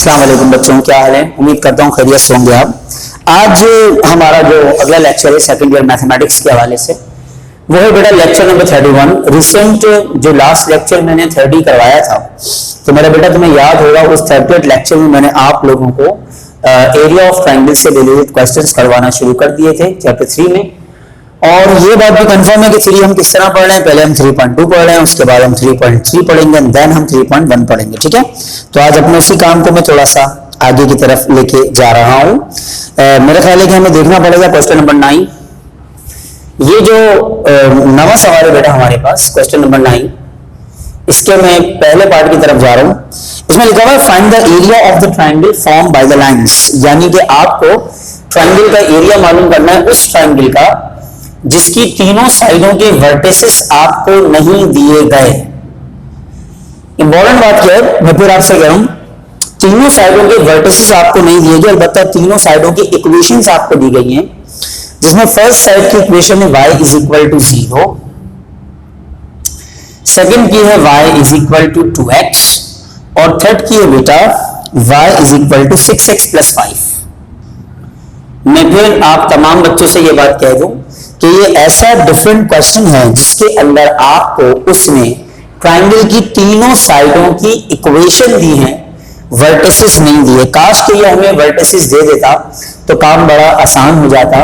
अस्सलाम वालेकुम बच्चों, क्या हाल है? उम्मीद करता हूँ खैरियत से होंगे आप। आज हमारा जो अगला लेक्चर है सेकंड ईयर मैथमेटिक्स के हवाले से, वो है बेटा लेक्चर नंबर 31। रिसेंट जो लास्ट लेक्चर मैंने 30 करवाया था, तो मेरा बेटा तुम्हें याद होगा उस 38 लेक्चर में मैंने आप लोगों को एरिया ऑफ ट्राइंगल से रिलेटेड क्वेश्चंस करवाना शुरू कर दिए थे चैप्टर 3 में। और ये बात भी कंफर्म है कि 3 हम किस तरह पढ़ रहे हैं। पहले हम 3.2 पढ़ रहे हैं, उसके बाद हम 3.3 पढ़ेंगे, देन हम 3.1 पढ़ेंगे। ठीक है, तो आज अपने उसी काम को मैं थोड़ा सा आगे की तरफ लेके जा रहा हूं। मेरा ख्याल है कि हमें देखना पड़ेगा क्वेश्चन नंबर 9। ये जो नवा सवाल है बेटा हमारे पास, क्वेश्चन नंबर 9, इसके मैं पहले पार्ट की तरफ जा रहा हूं। इसमें लिखा हुआ है find the area of the triangle form by the lines, यानी कि आपको ट्राइंगल का एरिया मालूम करना है उस ट्राइंगल का जिसकी तीनों साइडों के वर्टिसेस आपको नहीं दिए गए। इंपॉर्टेंट बात क्या है, मैं फिर आपसे कह रहा हूं, तीनों साइडों के वर्टिसेस आपको नहीं दिए गए, अलबत्ता तीनों साइडों की इक्वेशंस आपको दी गई हैं, जिसमें फर्स्ट साइड की इक्वेशन है y is equal to 0, second की है y is equal to 2x, और थर्ड की है बेटा y is equal to 6x plus 5। मैं फिर आप तमाम बच्चों से ये बात कह दूं कि ये ऐसा डिफरेंट क्वेश्चन है जिसके अंदर आपको उसने ट्राइंगल की तीनों साइडों की इक्वेशन दी है, वर्टिसेस नहीं दिए। काश के ये हमें वर्टिसेस दे देता तो काम बड़ा आसान हो जाता।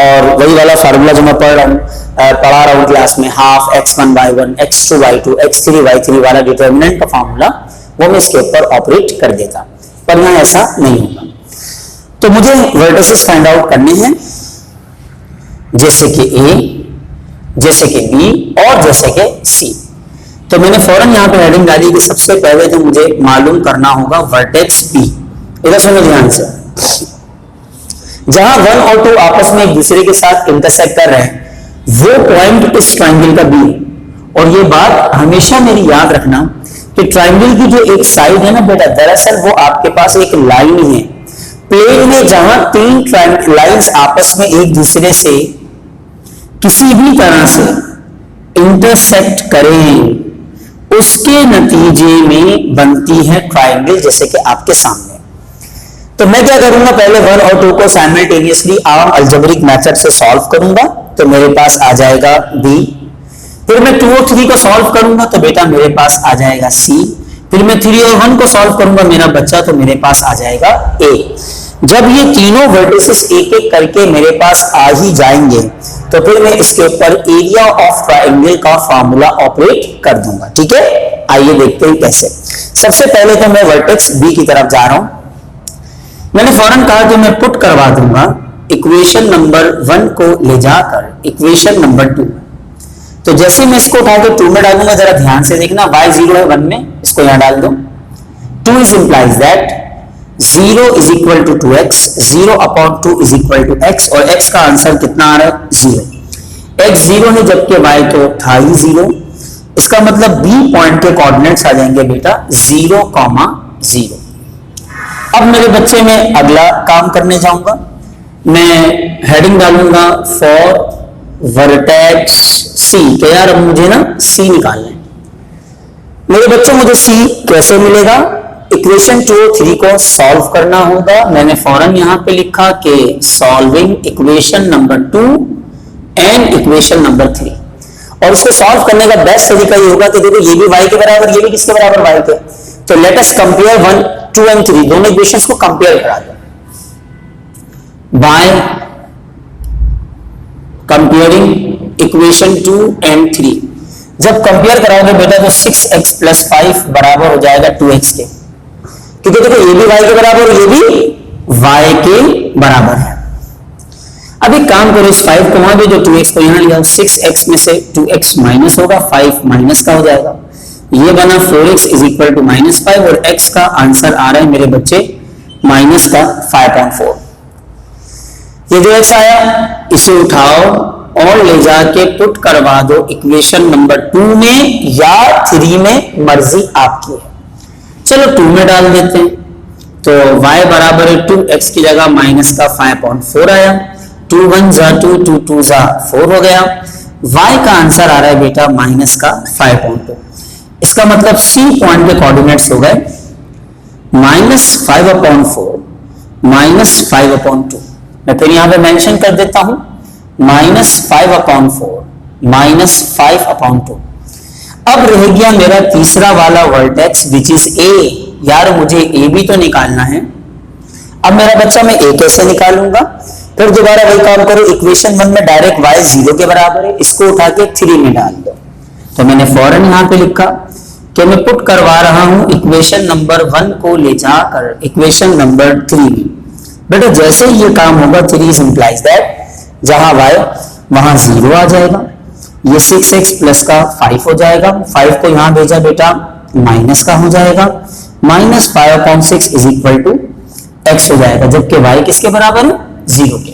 और वही वाला फार्मूला जो मैं पढ़ा रहा हूं क्लास में, half x1 by 1 x2 by 2 x3 by 3 वाला डिटर्मिनेंट का फार्मूला, वो मैं इसके ऊपर ऑपरेट कर देता, पर यहां ऐसा नहीं होगा। तो मुझे वर्टिसेस फाइंड आउट करने हैं, जैसे कि A, जैसे कि B और जैसे कि C। तो मैंने फौरन यहां पे हेडिंग डाली कि सबसे पहले तो मुझे मालूम करना होगा वर्टेक्स B। इधर सुनो ध्यान से, जहां 1 और 2 आपस में एक दूसरे के साथ इंटरसेक्ट कर रहे हैं, वो पॉइंट इस ट्राइंगल का B। और ये बात हमेशा मेरी याद रखना कि ट्राइंगल की जो एक साइड है ना बेटा, दरअसल वो आपके पास एक लाइन है प्लेन में, जहां 3 लाइंस आपस में एक दूसरे से किसी भी तरह से इंटरसेक्ट करें, उसके नतीजे में बनती है ट्राइंगल, जैसे कि आपके सामने। तो मैं क्या करूंगा, पहले 1 और 2 को साइमल्टेनियसली आम अलजेब्रिक मेथड से सॉल्व करूंगा, तो मेरे पास आ जाएगा B। फिर मैं 2 और 3 को सॉल्व करूंगा तो बेटा मेरे पास आ जाएगा C। फिर मैं 3 और 1 को सॉल्व करूंगा मेरा बच्चा, तो मेरे पास आ जाएगा A। जब ये तीनों वर्टिसेस एक एक करके मेरे पास आ ही जाएंगे, तो फिर मैं इसके ऊपर एरिया ऑफ ट्राइंगल का फार्मूला ऑपरेट कर दूंगा। ठीक है, आइए देखते हैं कैसे। सबसे पहले तो मैं वर्टेक्स B की तरफ जा रहा हूं। मैंने फौरन कहा कि मैं पुट करवा दूंगा इक्वेशन नंबर 1 को ले जाकर इक्वेशन नंबर 2। तो जैसे मैं इसको उठा के 2 में डालूंगा, जरा ध्यान से देखना, y 0 है 1 में, इसको यहां डाल दो। 2 is implies that 0 is equal to 2x, 0 upon 2 is equal to x, और x का आंसर कितना आ रहा है? 0। x 0 है जबकि y तो था ही 0। इसका मतलब B पॉइंट के कोऑर्डिनेट्स आ जाएंगे बेटा 0, 0। अब मेरे बच्चे में अगला काम करने जाऊंगा, मैं हेडिंग डालूंगा फॉर वर्टेक्स C कि यार अब मुझे ना C निकालना है। मेरे बच्चों मुझे C कैसे मिलेगा? इक्वेशन 2 और 3 को सॉल्व करना होगा। मैंने फौरन यहां पे लिखा कि solving equation number 2 and equation number 3। और इसको सॉल्व करने का बेस्ट तरीका ये होगा कि देखो ये भी y के बराबर, ये भी किसके बराबर? y के। तो लेट अस कंपेयर 1, 2 एंड 3, दोनों इक्वेशंस को कंपेयर करा दो बाय कंपेयरिंग इक्वेशन 2 एंड 3। जब कंपेयर कराओगे बेटा तो 6x प्लस 5 बराबर हो जाएगा 2x के, क्योंकि देखो ये भी y के बराबर और ये भी y के बराबर है। अब एक काम करो, इस 5 को वहां भेजो, 2x को यहां ले आओ। 6x में से 2x माइनस होगा, 5 माइनस का हो जाएगा, ये बना 4x इज इक्वल टू -5, और x का आंसर आ रहा है मेरे बच्चे माइनस का 5.4। ये जो x आया इसे उठाओ और ले जाके पुट करवा दो इक्वेशन नंबर 2 में या 3 में, मर्जी आपकी है। चलो 2 में डाल देते हैं, तो y बराबर है 2x की जगह माइनस का 5.4 आया। 2 1 जा 2, 2 2 जा 4 हो गया। y का आंसर आ रहा है बेटा माइनस का 5.2। इसका मतलब C पॉइंट के कोऑर्डिनेट्स हो गए -5/4 -5/2। मैं फिर यहां पे मेंशन कर देता हूं -5/4 -5/2। अब रह गया मेरा तीसरा वाला वर्टेक्स विच इज ए। यार मुझे ए भी तो निकालना है। अब मेरा बच्चा मैं ए कैसे निकालूंगा? फिर दोबारा वही काम करो, इक्वेशन 1 में डायरेक्ट y 0 के बराबर है, इसको उठा के 3 में डाल दो। तो मैंने फौरन यहां पे लिखा कि मैं पुट करवा रहा हूं इक्वेशन नंबर 1 को ले जाकर इक्वेशन नंबर 3 में। बेटा जैसे ही ये काम होगा 3 इंप्लाइज दैट जहां y वहां 0 आ जाएगा, ये 6x प्लस का 5 हो जाएगा, 5 को यहां भेजा बेटा माइनस का हो जाएगा, -5/6 इज इक्वल टू x हो जाएगा, जबकि y किसके बराबर है? 0 के।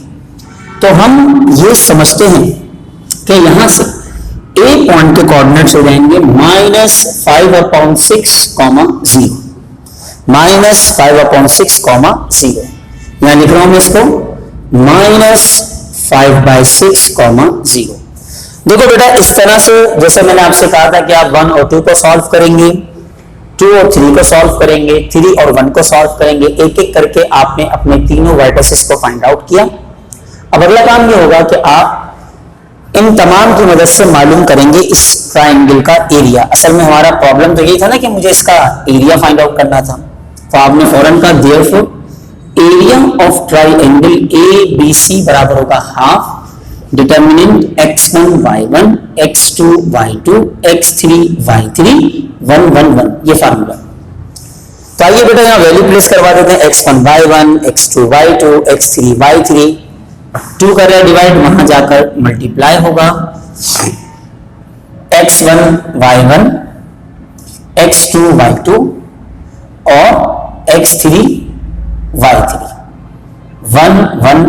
तो हम ये समझते हैं कि यहां से a पॉइंट के कोऑर्डिनेट्स हो जाएंगे -5/6, 0 -5/6, 0। यहां लिख रहा हूं मैं इसको -5/6, 0। देखो बेटा इस तरह से जैसे मैंने आपसे कहा था कि आप 1 और 2 को सॉल्व करेंगे, 2 और 3 को सॉल्व करेंगे, 3 और 1 को सॉल्व करेंगे, एक एक करके आपने अपने तीनों वर्टिसेस को फाइंड आउट किया। अब अगला काम ये होगा कि आप इन तमाम की मदद से मालूम करेंगे इस ट्राइंगल का एरिया। असल में हमारा प्रॉब्लम तो यही था ना कि मुझे इसका एरिया फाइंड आउट करना था। तो आपने फौरन कहा therefore area of triangle ABC बराबर होगा half determinant x1 y1 x2 y2 x3 y3 1 1 1, ये फार्मूला। तो आइए बेटा यहां वैल्यू प्लेस करवा देते हैं, x1 y1 x2 y2 x3 y3। 2 कर रहे डिवाइड, वहां जाकर मल्टीप्लाई होगा, x1 y1 x2 y2 और x3 y3 1 1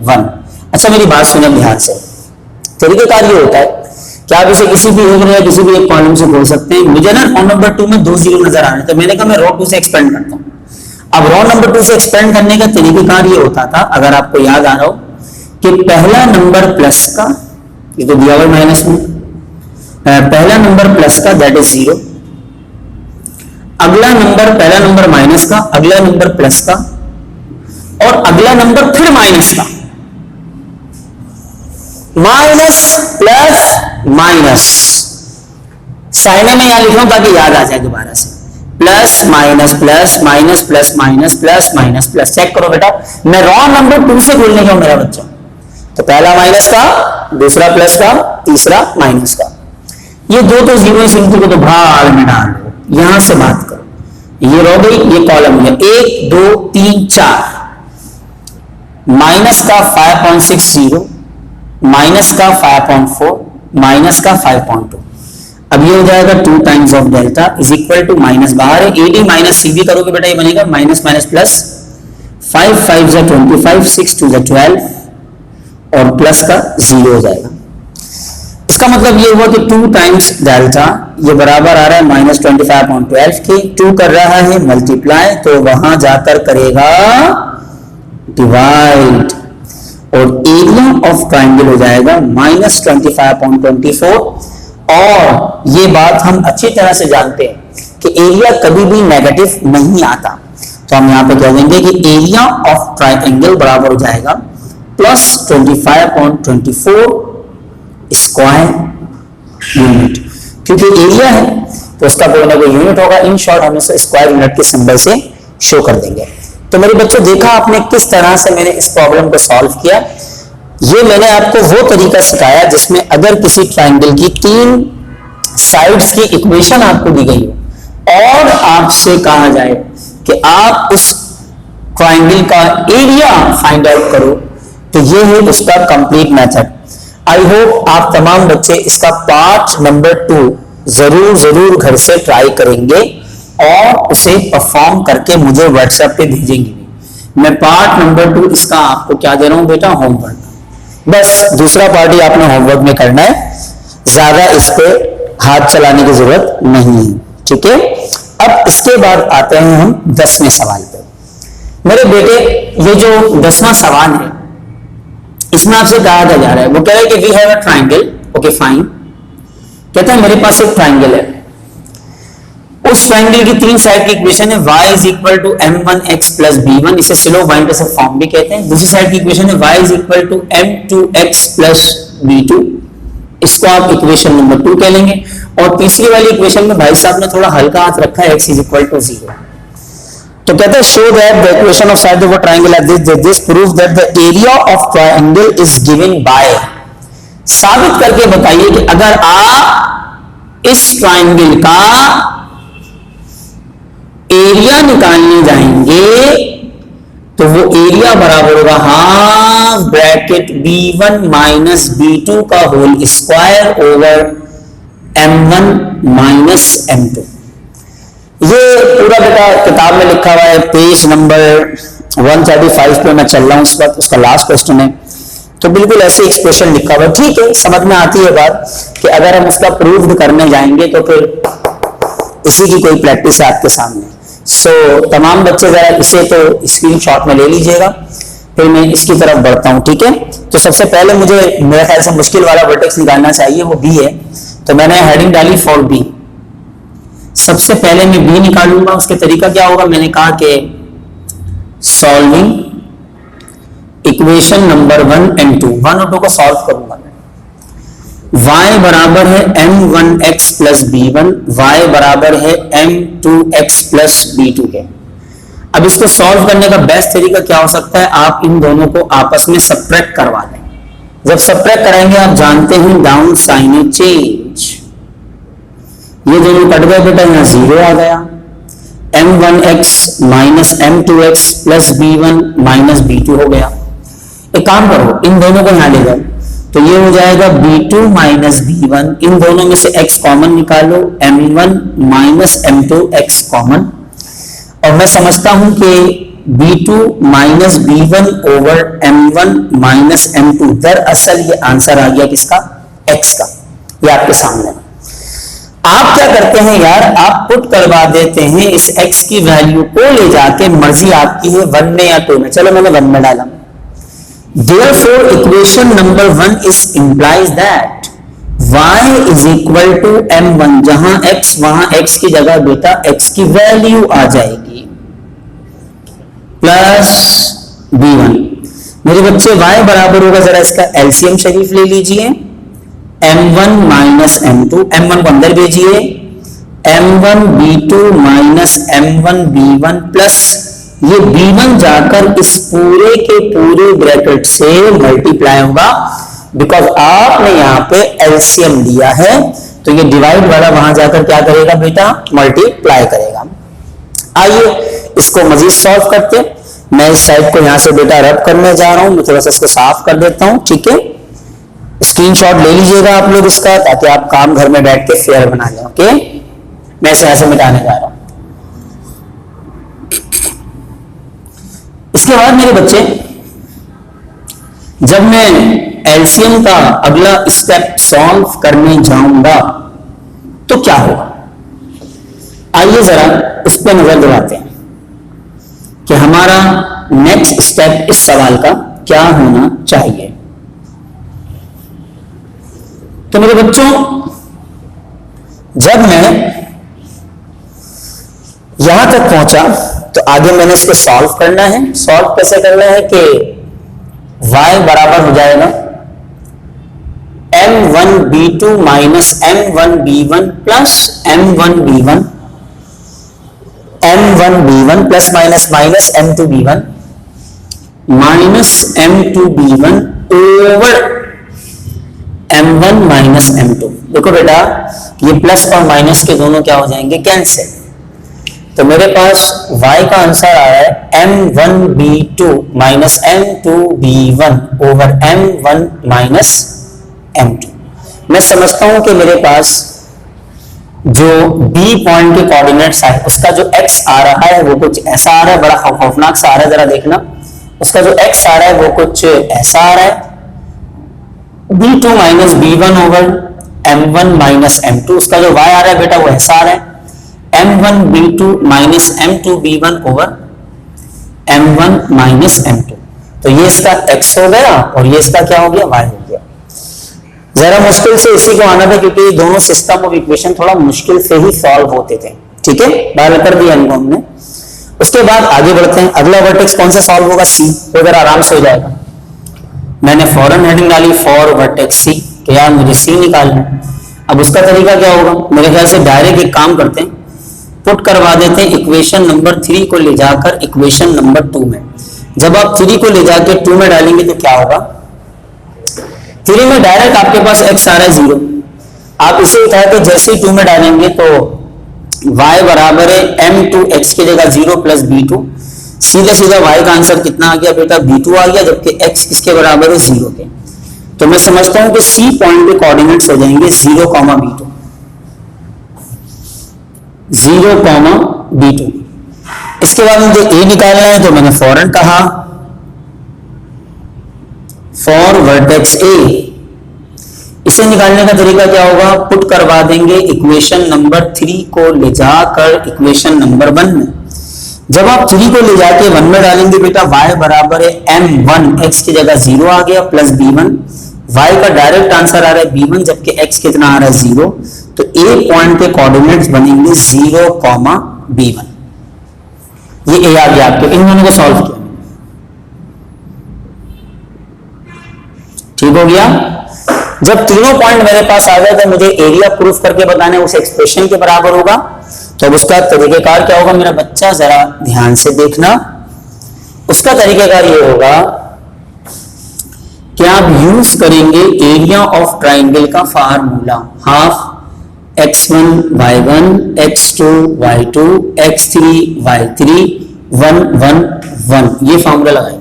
1। अच्छा मेरी बात सुने ध्यान से। तरीकेकार ये होता है कि आप इसे किसी भी एक या किसी भी एक कॉलम से बोल सकते हैं। मुझे ना रो नंबर 2 में 2 0 नजर आ रहे हैं, तो मैंने कहा मैं रो 2 से एक्सपेंड करता हूं। अब रो नंबर 2 से एक्सपेंड करने का तरीकेकार ये होता था, अगर आपको याद आ रहा हो, कि पहला नंबर प्लस का, ये तो दिया हुआ माइनस में, पहला नंबर प्लस का दैट इज 0, अगला नंबर पहला नंबर माइनस का, अगला नंबर प्लस का, और अगला नंबर फिर माइनस का। माइनस प्लस माइनस साइने में यहां लिख रहा हूं ताकि याद आ जाए दोबारा से। Plus minus plus minus plus minus plus minus plus. Check करो बेटा, मैं रॉ नंबर 2 से बोलने का मेरा बच्चा। तो पहला माइनस का, दूसरा प्लस का, तीसरा माइनस का। ये दो तो जीरो इनकी को तो भाग में डाल दो, यहां से बात करो। ये रो गई, ये कॉलम है 1 2 3 4। माइनस का 5.60, माइनस का 5.4, माइनस का 5.2। अब ये हो जाएगा 2 times of delta is equal to minus बाहर है, AD माइनस CB करोगे बेटा ये बनेगा माइनस माइनस प्लस, 5 5 जा 25, 6 2 जा 12 और प्लस का 0 हो जाएगा। इसका मतलब ये हुआ कि 2 टाइम्स डेल्टा ये बराबर आ रहा है -25/12 के। 2 कर रहा है मल्टीप्लाई, तो वहां जाकर करेगा डिवाइड, और एरिया ऑफ ट्राइंगल हो जाएगा -25/24। और ये बात हम अच्छी तरह से जानते हैं कि एरिया कभी भी नेगेटिव नहीं आता, तो हम यहां पे कह देंगे कि एरिया ऑफ ट्राइंगल बराबर हो जाएगा +25/24 स्क्वायर यूनिट। क्योंकि एरिया है तो उसका कोई ना कोई यूनिट होगा। इन शॉर्ट हम इसे स्क्वायर यूनिट के सिंबल से शो कर देंगे। तो मेरे बच्चों देखा आपने किस तरह से मैंने इस प्रॉब्लम को सॉल्व किया। ये मैंने आपको वो तरीका सिखाया जिसमें अगर किसी ट्राइंगल की 3 साइड्स की इक्वेशन आपको दी गई हो और आपसे कहा जाए कि आप उस ट्राइंगल का एरिया फाइंड आउट करो, तो ये है उसका कंप्लीट मेथड। आई होप आप तमाम बच्चे इसका पार्ट नंबर 2 जरूर घर से ट्राई करेंगे और उसे परफॉर्म करके मुझे व्हाट्सएप पे भेजेंगे। मैं पार्ट नंबर 2 इसका आपको क्या दे रहा हूं बेटा, होमवर्क। बस दूसरा पार्ट ही आपने होमवर्क में करना है, ज्यादा इस पे हाथ चलाने की जरूरत नहीं है, ठीक है। अब इसके बाद आते हैं हम 10वें सवाल पे। मेरे बेटे ये जो 10वां सवाल है इसमें आपसे कहा जा रहा है, वो कह रहा है कि we have a triangle, okay fine. कहता है मेरे पास एक ट्राइंगल है, उस ट्राइंगल की तीन साइड की इक्वेशन है y is equal to m1x plus b1, इसे स्लोप बाय इंटरसेप्ट फॉर्म भी कहते हैं। दूसरी साइड की इक्वेशन है y is equal to m2x plus b2, इसको आप इक्वेशन नंबर 2 कह लेंगे। और तीसरी वाली इक्वेशन में भाई साहब ने थोड़ा हल्का हाथ रखा है, x इज इक्वल टू 0। तो कहते हैं show that the equation of side of a triangle are this proves that the area of triangle is given by, साबित करके बताइए कि अगर आप इस ट्रायंगल का एरिया निकालने जाएंगे तो वो एरिया बराबर होगा half bracket b1 minus b2 का whole square over m1 minus m2। ये पूरा बेटा किताब में लिखा हुआ है, पेज नंबर 135 पे मैं चल रहा हूं इस वक्त, उसका लास्ट क्वेश्चन है। तो बिल्कुल ऐसे एक्सप्रेशन लिखा हुआ है, ठीक है, समझ में आती है बात कि अगर हम उसका प्रूफ करने जाएंगे तो फिर इसी की कोई प्रैक्टिस है आपके सामने। सो तमाम बच्चे जरा इसे तो स्क्रीनशॉट में ले लीजिएगा, फिर मैं इसकी तरफ बढ़ता हूं, ठीक है। तो सबसे पहले मुझे मेरे ख्याल से मुश्किल वाला वर्टेक्स निकालना चाहिए, वो बी है। तो मैंने हेडिंग डाली फॉर बी। सबसे पहले मैं बी निकालूंगा, उसके तरीका क्या होगा, मैंने कहा कि सॉल्विंग इक्वेशन नंबर 1 एंड 2, 1 और 2 को सॉल्व करूंगा मैं। y बराबर है m1x प्लस b1, y बराबर है m2x प्लस b2 के। अब इसको सॉल्व करने का बेस्ट तरीका क्या हो सकता है, आप इन दोनों को आपस में सब्ट्रैक्ट करवा दें। जब सब्ट्रैक्ट कराएंगे आप जानते हैं डाउन साइन चेंज, ये दोनों कट गए बेटा, यहां 0 आ गया। m1x minus m2x plus b1 minus b2 हो गया। एक काम करो, इन दोनों को यहां ले जाओ, तो ये हो जाएगा b2 माइनस b1, इन दोनों में से x कॉमन निकालो, m1 माइनस m2x कॉमन। और मैं समझता हूं कि b2 minus b1 over m1 minus m2, दरअसल ये आंसर आ गया किसका, x का। ये आपके सामने आप क्या करते हैं यार, आप पुट करवा देते हैं इस x की वैल्यू को ले जाके, मर्जी आपकी है 1 में या 2 में। चलो मैंने 1 में डाला। Therefore, equation number 1 is implies that y is equal to m1, जहां x वहां x की जगह बेटा x की वैल्यू आ जाएगी, प्लस b1। मेरे बच्चे y बराबर होगा, जरा इसका एलसीएम शरीफ ले लीजिए, m1 माइनस m2, m1 को अंदर भेजिए, m1 b2 minus m1 b1 plus ये b1 जाकर इस पूरे के पूरे ब्रैकेट से मल्टीप्लाई होगा, बिकॉज आपने यहां पे एलसीएम लिया है, तो ये डिवाइड वाला वहां जाकर क्या करेगा बेटा, मल्टीप्लाई करेगा। आइए इसको मजीद सॉल्व करते। मैं इस साइड को यहां से बेटा रब करने जा रहा हूं, मैं थोड़ा सा इसको साफ कर देता हूं, ठीक है। स्क्रीनशॉट ले लीजिएगा आप लोग इसका, ताकि आप काम घर में बैठ के फेयर बना लें, ओके। मैं इसे ऐसे मिटाने जा रहा हूं। इसके बाद मेरे बच्चे, जब मैं एलसीएम का अगला स्टेप सॉल्व करने जाऊंगा तो क्या होगा, आइए जरा इस पे नजर दिलाते हैं कि हमारा नेक्स्ट स्टेप इस सवाल का क्या होना चाहिए। तो मेरे बच्चों, जब मैं यहां तक पहुंचा तो आगे मैंने इसको सॉल्व करना है। सॉल्व कैसे करना है कि y बराबर हो जाएगा m1b2 minus m1b1 plus m1b1, m1b1 plus minus minus m2b1 minus m2b1 over m1 minus m2। देखो बेटा, ये प्लस और माइनस के दोनों क्या हो जाएंगे, कैंसिल। तो मेरे पास y का आंसर आ रहा है m1b2 minus m2b1 over m1 minus m2। मैं समझता हूं कि मेरे पास जो b पॉइंट के कोऑर्डिनेट्स है उसका जो x आ रहा है वो कुछ ऐसा आ रहा है, बड़ा खौफनाक सा आ रहा है, जरा देखना। उसका जो x आ रहा है वो कुछ ऐसा आ रहा है, b2 minus b1 over m1 minus m2। उसका जो y आ रहा है बेटा वो ऐसा आ रहा है, m1b2 minus m2b1 over m1 minus m2। तो ये इसका x हो गया और ये इसका क्या हो गया, y हो गया। जरा मुश्किल से इसी को आना था, क्योंकि दोनों सिस्टम ऑफ इक्वेशन थोड़ा मुश्किल से ही सॉल्व होते थे। ठीक है, बाहर कर दिया इनको हमने। उसके बाद आगे बढ़ते हैं, अगला वर्टेक्स कौन सा सॉल्व होगा, सी, तो इधर आराम से हो जाएगा। मैंने फॉरन हेडिंग डाली फॉर वर्टेक्स सी, कि यार मुझे सी निकालना है। अब उसका तरीका क्या होगा, मेरे ख्याल से डायरेक्ट एक काम करते हैं, पुट करवा देते हैं इक्वेशन नंबर 3 को ले जाकर इक्वेशन नंबर 2 में। जब आप 3 को ले जाकर 2 में डालेंगे तो क्या होगा, 3 में डायरेक्ट आपके पास x आ रहा है 0, आप इसे उठा के जैसे ही 2 में डालेंगे तो y बराबर है m2x की जगह 0 प्लस b2, सीधा सीधा y का आंसर कितना आ गया बेटा, b2 आ गया, जबकि x किसके बराबर है 0 के। तो मैं समझता हूं कि C पॉइंट के कोऑर्डिनेट्स हो जाएंगे 0, b2, 0, b2। इसके बाद मुझे a निकालना है, तो मैंने फॉरन कहा फॉर वर्टेक्स a। इसे निकालने का तरीका क्या होगा, पुट करवा देंगे इक्वेशन नंबर 3 को ले जाकर इक्वेशन नंबर 1 में। जब आप 3 को ले जाके 1 में डालेंगे बेटा, y बराबर है m1, x की जगह 0 आ गया प्लस b1, y का डायरेक्ट आंसर आ रहा है b1, जबकि x कितना आ रहा है 0, तो a पॉइंट के कोऑर्डिनेट्स बनेंगे 0, b1। ये a आ गया आपके, इन दोनों को सॉल्व किया, ठीक हो गया। जब तीनों पॉइंट मेरे पास आ गए तो मुझे एरिया प्रूफ करके बताना है, उस एक्सप्रेशन के बराबर होगा। तो अब उसका तरीकेकार क्या होगा मेरा बच्चा, जरा ध्यान से देखना। उसका तरीकेकार ये होगा कि आप यूज करेंगे एरिया ऑफ ट्राइंगल का formula, half x1 y1 x2 y2 x3 y3 1 1 1, ये फार्मूला लगाएंगे।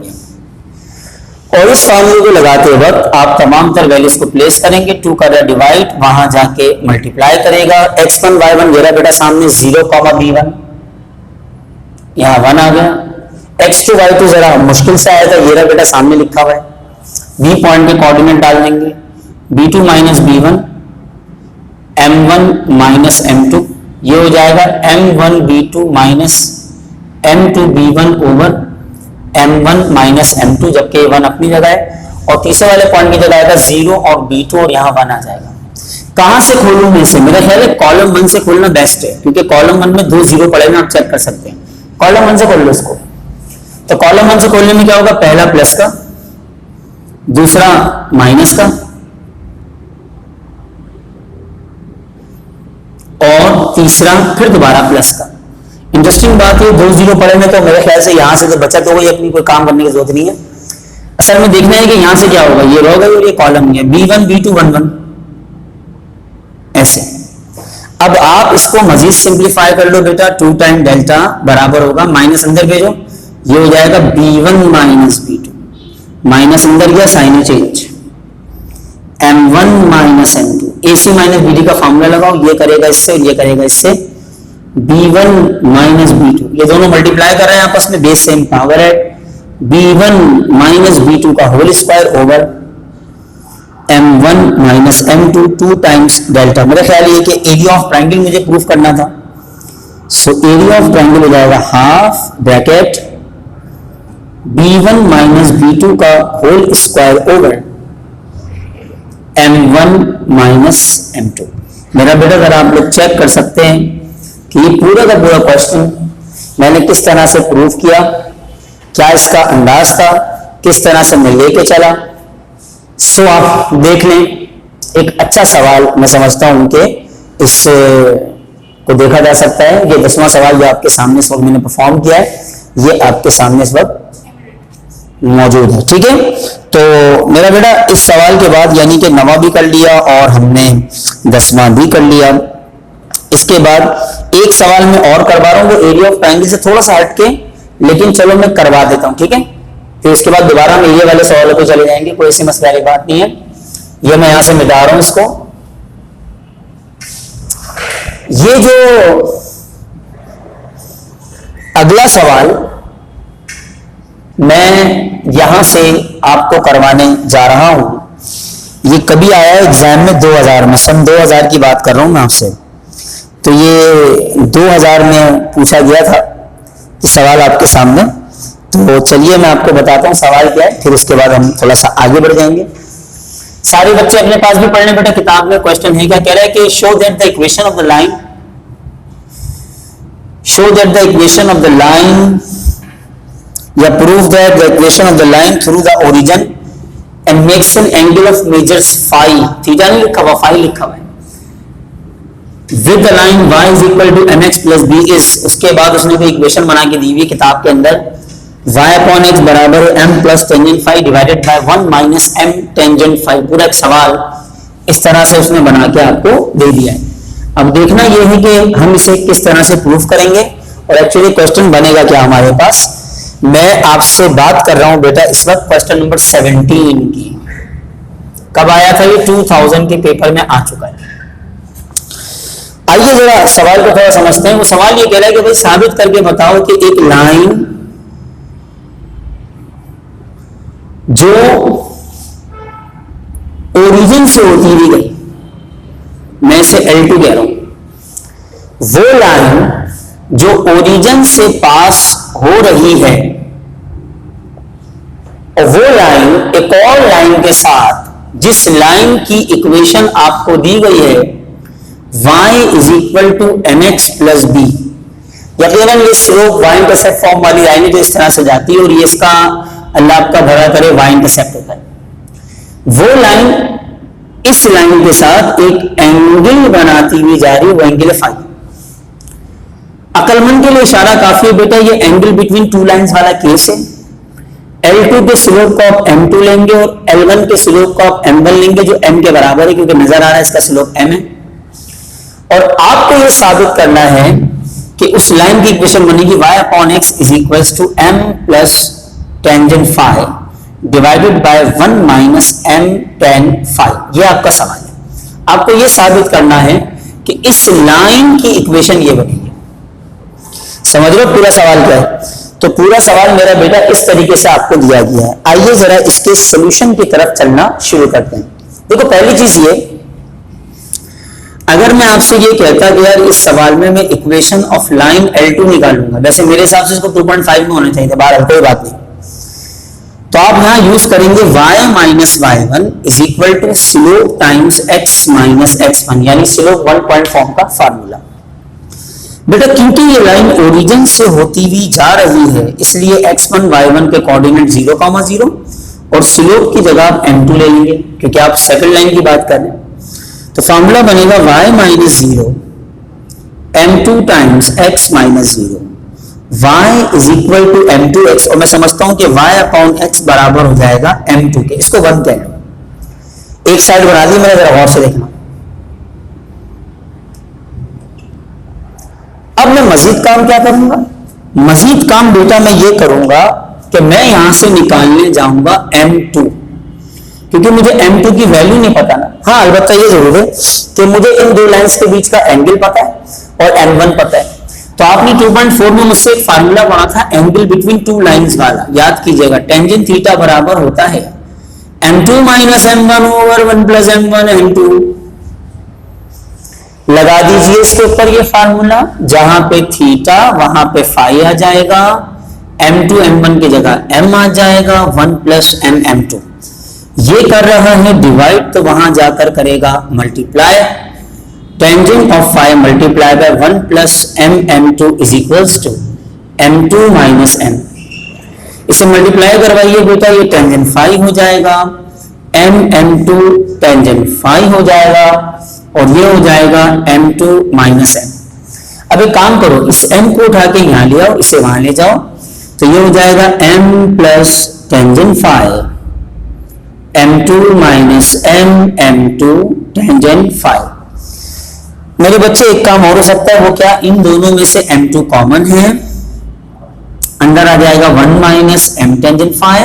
और इस फार्मूले को लगाते वक्त आप तमाम तर वैल्यूज को प्लेस करेंगे, 2 का डिवाइड, वहां जाके मल्टीप्लाई करेगा। x1 y1 मेरा बेटा सामने 0, b1, यहां 1 आ गया। x2 y2 जरा मुश्किल से आया था, ये बेटा सामने लिखा हुआ है। b पॉइंट के कोऑर्डिनेट डाल देंगे, b2 minus b1, m1 minus m2, ये हो जाएगा m1 b2 minus m2 b1 over m1 minus m2, जबकि 1 अपनी जगह है। और तीसरे वाले पॉइंट की जगह आएगा 0 और b2, और यहाँ 1 आ जाएगा। कहां से खोलूं मैं इसे, मेरा ख्याल है कॉलम 1 से खोलना बेस्ट है, क्योंकि कॉलम 1 में 2 0 पड़े हैं, आप चेक कर सकते हैं। कॉलम 1 से खोल लो इसको। तो कॉलम 1 से खोलने में क्या होगा, पहला प्लस का, दूसरा माइनस का, और तीसरा फिर दोबारा प्लस का। इंटरेस्टिंग बात है, 2 0 पड़े में तो मेरे ख्याल से यहां से तो बचत हो गई, अपनी कोई काम करने की जरूरत नहीं है। असल में देखना है कि यहां से क्या होगा, ये रह गई और ये कॉलम है, b1 b2 1 1, ऐसे। अब आप इसको मजीद सिंप्लीफाई कर लो बेटा, 2 टाइम डेल्टा बराबर होगा, माइनस अंदर भेजो, ये हो जाएगा b1 माइनस b2, माइनस अंदर गया, sign change, m1 minus m2, ac minus bd का फॉर्मूला लगाओ, ये करेगा इससे, ये करेगा इससे, b1 माइनस b2, ये दोनों मल्टीप्लाई कर रहे हैं आपस में, बेस सेम पावर है, b1 माइनस b2 का whole square over m1 minus m2, 2 times delta. मेरा ख्याल ये कि एरिया ऑफ ट्राइंगल मुझे प्रूफ करना था, सो एरिया ऑफ ट्राइंगल हो जाएगा half bracket b1 minus b2 का whole square over m1 minus m2। मेरा बेटा अगर आप लोग चेक कर सकते हैं कि ये पूरा का पूरा क्वेश्चन मैंने किस तरह से प्रूफ किया, क्या इसका अंदाज था, किस तरह से मैं लेके चला। सो आप देख लें, एक अच्छा सवाल मैं समझता हूं कि इस को देखा जा सकता है। ये 10वां सवाल जो आपके सामने इस वक्त मैंने परफॉर्म किया है, ये आपके सामने इस वक्त मौजूद है, ठीक है। तो मेरा बेटा इस सवाल के बाद यानी कि 9वां भी कर लिया और हमने 10वां भी कर लिया। इसके बाद एक सवाल मैं और करवा रहा हूं, वो एरिया ऑफ ट्रायंगल से थोड़ा सा हटके, लेकिन चलो मैं करवा देता हूं, ठीक है। फिर इसके बाद दोबारा हम एरिया वाले सवालों पे चले जाएंगे, कोई ऐसी मसले वाली बात नहीं है। ये मैं यहां से मिटा रहा हूं इसको। ये जो अगला सवाल मैं यहां से आपको करवाने जा रहा हूं, ये कभी आया है एग्जाम में 2000 में, सन 2000 की बात कर रहा हूं मैं आपसे। तो ये 2000 में पूछा गया था कि सवाल आपके सामने। तो चलिए मैं आपको बताता हूं सवाल क्या है, फिर उसके बाद हम थोड़ा सा आगे बढ़ जाएंगे। सारे बच्चे अपने पास भी पढ़ने बेटा, किताब में क्वेश्चन है क्या, कह रहा है कि show that the equation of the line show that the equation of the line या prove that the equation of the line through the origin and makes an angle of measures phi, theta नहीं लिखा हुआ, phi लिखा हुआ है, with the line y is equal to mx plus b is, उसके बाद उसने कोई इक्वेशन बना के दी हुई किताब के अंदर, y अपॉन x बराबर है m plus tangent phi divided by 1 minus m tangent phi. पूरा एक सवाल इस तरह से उसने बना के आपको दे दिया है। अब देखना यह है कि हम इसे किस तरह से प्रूफ करेंगे और एक्चुअली क्वेश्चन बनेगा क्या हमारे पास। मैं आपसे बात कर रहा हूं बेटा इस वक्त क्वेश्चन नंबर 17 की। कब आया था ये? 2000 के पेपर में आ चुका है। आइए जरा सवाल को थोड़ा समझते हैं। वो सवाल ये कह रहा है कि भाई साबित करके बताओ कि एक लाइन जो ओरिजिन से होती हुई गई, मैं इसे L2 कह रहा हूं, वो लाइन जो ओरिजिन से पास हो रही है और वो लाइन एक और लाइन के साथ, जिस लाइन की इक्वेशन आपको दी गई है y is equal to mx plus b, यकीनन ये स्लोप y इंटरसेप्ट फॉर्म वाली लाइन है जो इस तरह से जाती है और ये इसका अल्लाह आपका भला करे y इंटरसेप्ट होता है। वो लाइन इस लाइन के साथ एक एंगल बनाती हुई जा रही है, वो एंगल है फाई। अकलमंद के लिए इशारा काफी है बेटा, ये एंगल बिटवीन टू लाइंस वाला केस है। L2 के स्लोप को आप M2 लेंगे और L1 के स्लोप को आप M1 लेंगे जो M के बराबर है, क्योंकि नजर आ रहा है इसका स्लोप M है। और आपको यह साबित करना है कि उस लाइन की इक्वेशन बनेगी y upon x is equal to m plus tangent phi divided by 1 minus m tan phi. यह आपका सवाल है। आपको यह साबित करना है कि इस लाइन की इक्वेशन ये बनेगी। समझ लो पूरा सवाल क्या है? तो पूरा सवाल मेरा बेटा इस तरीके से आपको दिया गया है। आइए जरा इसके सॉल्यूशन की तरफ चलना शुरू करते हैं। देखो पहली चीज ये, अगर मैं आपसे ये कहता कि यार इस सवाल में मैं इक्वेशन ऑफ लाइन L2 निकालूंगा, वैसे मेरे हिसाब से इसको 2.5 में होना चाहिए था, बहरहाल कोई बात नहीं, तो आप यहां यूज करेंगे y minus y1 is equal to slope times x minus x1, यानी स्लोप 1 पॉइंट फॉर्म का फार्मूला। बेटा क्योंकि ये लाइन ओरिजिन से होती हुई जा रही है इसलिए x1 y1 के कोऑर्डिनेट 0,0 और स्लोप की जगह आप m2 ले लेंगे क्योंकि आप सेकंड लाइन की बात कर रहे हैं। तो फॉर्मूला बनेगा y minus 0 m2 times x minus 0, y is equal to m2x, और मैं समझता हूं कि y अपॉन x बराबर हो जाएगा m2 के। इसको 1 कह लो, एक साइड बना दी मैंने, जरा गौर से देखना। अब मैं मजीद काम क्या करूंगा? मजीद काम बेटा मैं ये करूंगा कि मैं यहां से निकालने जाऊंगा m2, क्योंकि मुझे m2 की वैल्यू नहीं पता ना। हाँ अलबत्ता ये जरूर है कि मुझे इन दो लाइंस के बीच का एंगल पता है और m1 पता है। तो आपने 2.4 में मुझसे एक फार्मूला पढ़ा था एंगल बिटवीन टू लाइंस वाला, याद कीजिएगा, टेंजेंट थीटा बराबर होता है m2 minus m1 over 1 plus m1 m2। लगा दीजिए इसके ऊपर ये फार्मूला, जहां पे थीटा वहां पे फाई आ जाएगा, m2 m1 की जगह m आ जाएगा, 1 प्लस m m2। ये कर रहा है डिवाइड, तो वहां जाकर करेगा multiply. Tangent of phi multiply by 1 plus m m2 is equals to m2 minus m। इसे मल्टीप्लाई करवाइए बेटा, ये टेंजेंट फाई हो जाएगा, m m2 टेंजेंट फाई हो जाएगा और ये हो जाएगा m2 माइनस m। अब एक काम करो, इस m को उठा के यहां ले आओ, इसे वहां ले जाओ, तो ये हो जाएगा m plus tangent phi m2 minus m m2 tangent phi. मेरे बच्चे एक काम और हो सकता है, वो क्या? इन दोनों में से m2 कॉमन है, अंदर आ जाएगा 1 माइनस m टेंजेंट फाई,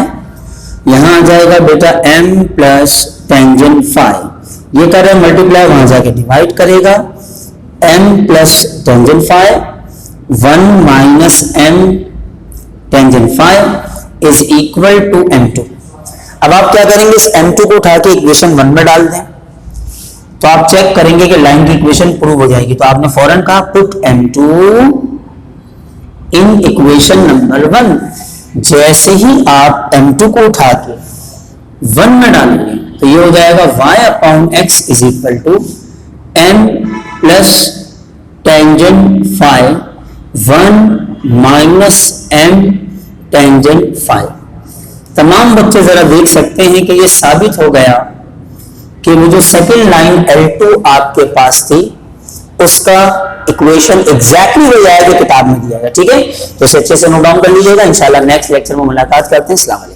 यहां आ जाएगा बेटा m प्लस टेंजेंट फाई। ये कर रहे मल्टीप्लाई, वहां जाके डिवाइड करेगा, m plus tangent phi 1 minus m tangent phi is equal to m2। अब आप क्या करेंगे, इस m2 को उठा के इक्वेशन 1 में डाल दें, तो आप चेक करेंगे कि लाइन की इक्वेशन प्रूव हो जाएगी। तो आपने फौरन कहा put m2 in equation number 1। जैसे ही आप m2 को उठा के 1 में डालेंगे तो ये हो जाएगा y upon x is equal to m plus tangent phi 1 minus m tangent phi. तमाम बच्चे जरा देख सकते हैं कि ये साबित हो गया कि वो जो सेकंड लाइन L2 आपके पास थी उसका इक्वेशन एग्जैक्टली वही आया जो किताब में दिया है। ठीक है, तो इसे अच्छे से नोट डाउन कर लीजिएगा। इंशाल्लाह नेक्स्ट लेक्चर में मुलाकात करते हैं। अस्सलाम वालेकुम।